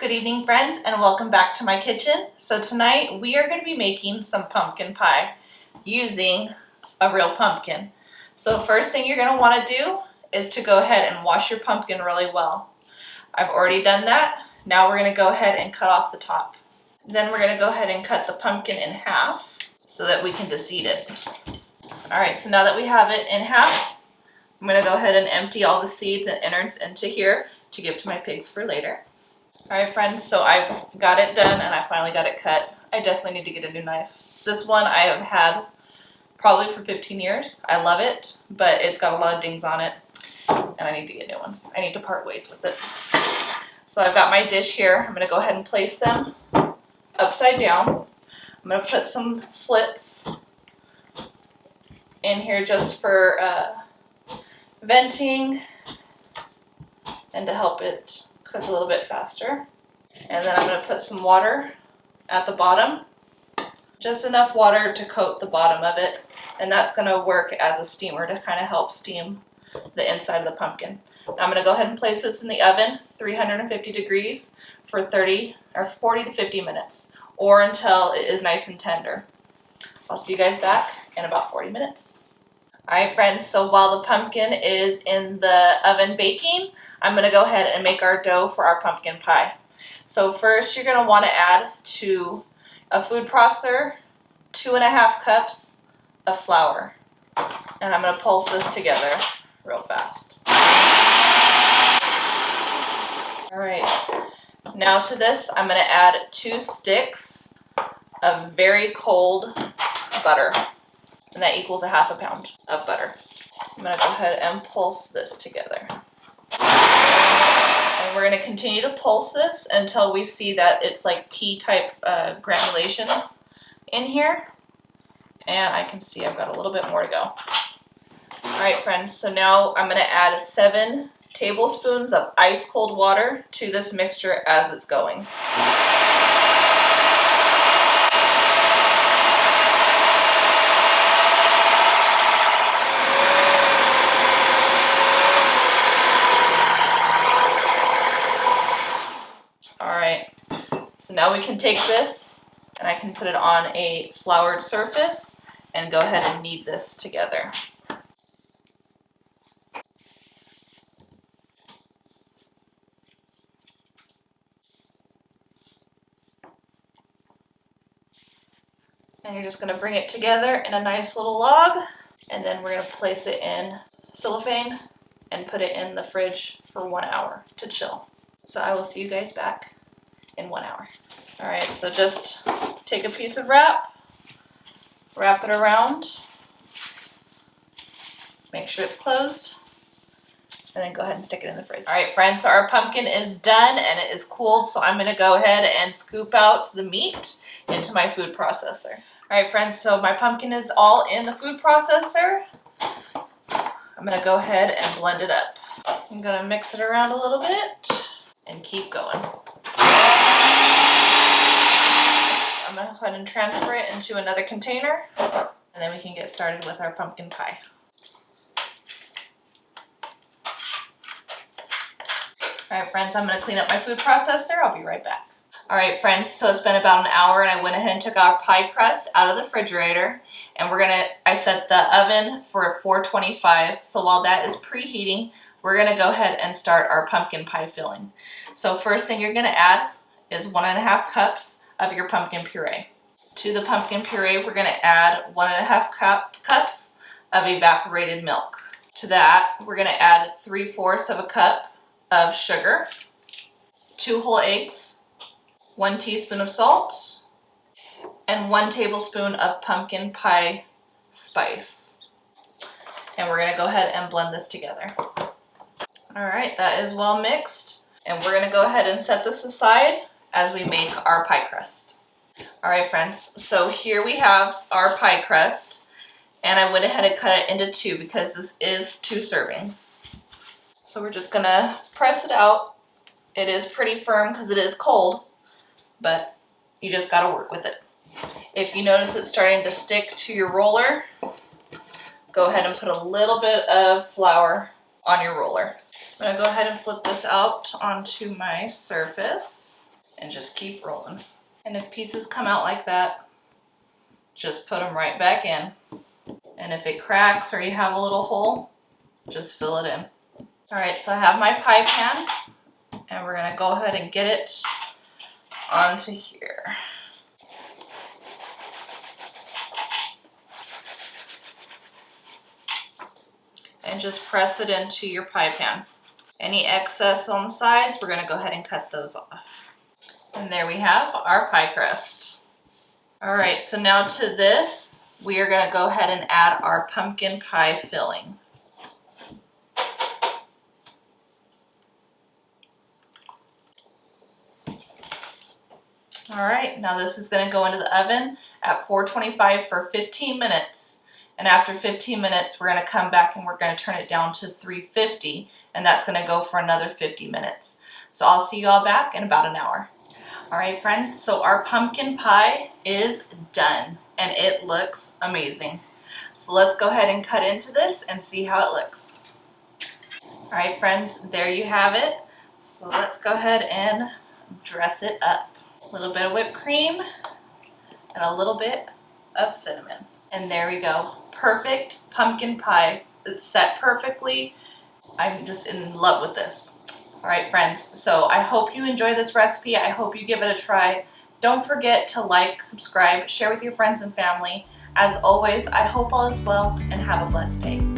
Good evening, friends, and welcome back to my kitchen. So tonight we are going to be making some pumpkin pie using a real pumpkin. So first thing you're going to want to do is to go ahead and wash your pumpkin really well. I've already done that. Now we're going to go ahead and cut off the top. Then we're going to go ahead and cut the pumpkin in half so that we can deseed it. Alright, so now that we have it in half, I'm going to go ahead and empty all the seeds and innards into here to give to my pigs for later. Alright friends, so I've got it done and I finally got it cut. I definitely need to get a new knife. This one I have had probably for 15 years. I love it, but it's got a lot of dings on it and I need to get new ones. I need to part ways with it. So I've got my dish here. I'm going to go ahead and place them upside down. I'm going to put some slits in here just for venting and to help it cook a little bit faster. And then I'm going to put some water at the bottom, just enough water to coat the bottom of it, and that's going to work as a steamer to kind of help steam the inside of the pumpkin. Now I'm going to go ahead and place this in the oven, 350 degrees for 40 to 50 minutes, or until it is nice and tender. I'll see you guys back in about 40 minutes. Alright friends, so while the pumpkin is in the oven baking, I'm going to go ahead and make our dough for our pumpkin pie. So first you're going to want to add to a food processor 2.5 cups of flour. And I'm going to pulse this together real fast. Alright, now to this I'm going to add 2 sticks of very cold butter. And that equals 1/2 pound of butter. I'm going to go ahead and pulse this together. And we're going to continue to pulse this until we see that it's like pea type granulations in here. And I can see I've got a little bit more to go. Alright friends, so now I'm going to add 7 tablespoons of ice cold water to this mixture as it's going. Alright, so now we can take this and I can put it on a floured surface and go ahead and knead this together. And you're just going to bring it together in a nice little log, and then we're going to place it in cellophane and put it in the fridge for 1 hour to chill. So I will see you guys back in 1 hour. Alright, so just take a piece of wrap it around, make sure it's closed, and then go ahead and stick it in the fridge. Alright friends, so our pumpkin is done and it is cooled, so I'm going to go ahead and scoop out the meat into my food processor. Alright friends, so my pumpkin is all in the food processor. I'm going to go ahead and blend it up. I'm going to mix it around a little bit and keep going. I'm going to go ahead and transfer it into another container, and then we can get started with our pumpkin pie. Alright friends, I'm going to clean up my food processor. I'll be right back. Alright friends, so it's been about an hour and I went ahead and took our pie crust out of the refrigerator, and I set the oven for 425, so while that is preheating, we're going to go ahead and start our pumpkin pie filling. So first thing you're going to add is 1.5 cups of your pumpkin puree. To the pumpkin puree, we're going to add 1.5 cups of evaporated milk. To that, we're going to add 3/4 cup of sugar, 2 whole eggs, 1 teaspoon of salt, and 1 tablespoon of pumpkin pie spice. And we're going to go ahead and blend this together. Alright, that is well mixed, and we're going to go ahead and set this aside as we make our pie crust. Alright friends, so here we have our pie crust, and I went ahead and cut it into 2 because this is 2 servings. So we're just going to press it out. It is pretty firm because it is cold, but you just got to work with it. If you notice it's starting to stick to your roller, go ahead and put a little bit of flour on your roller. I'm going to go ahead and flip this out onto my surface. and just keep rolling. And if pieces come out like that, just put them right back in. And if it cracks or you have a little hole, just fill it in. All right, so I have my pie pan, and we're gonna go ahead and get it onto here. And just press it into your pie pan. Any excess on the sides, we're gonna go ahead and cut those off. And there we have our pie crust. All right, so now to this, we are gonna go ahead and add our pumpkin pie filling. All right, now this is gonna go into the oven at 425 for 15 minutes. And after 15 minutes, we're gonna come back and we're gonna turn it down to 350, and that's gonna go for another 50 minutes. So I'll see you all back in about an hour. All right, friends, so our pumpkin pie is done, and it looks amazing. So let's go ahead and cut into this and see how it looks. All right, friends, there you have it. So let's go ahead and dress it up. A little bit of whipped cream and a little bit of cinnamon. And there we go. Perfect pumpkin pie. It's set perfectly. I'm just in love with this. All right, friends, so I hope you enjoy this recipe. I hope you give it a try. Don't forget to like, subscribe, share with your friends and family. As always, I hope all is well and have a blessed day.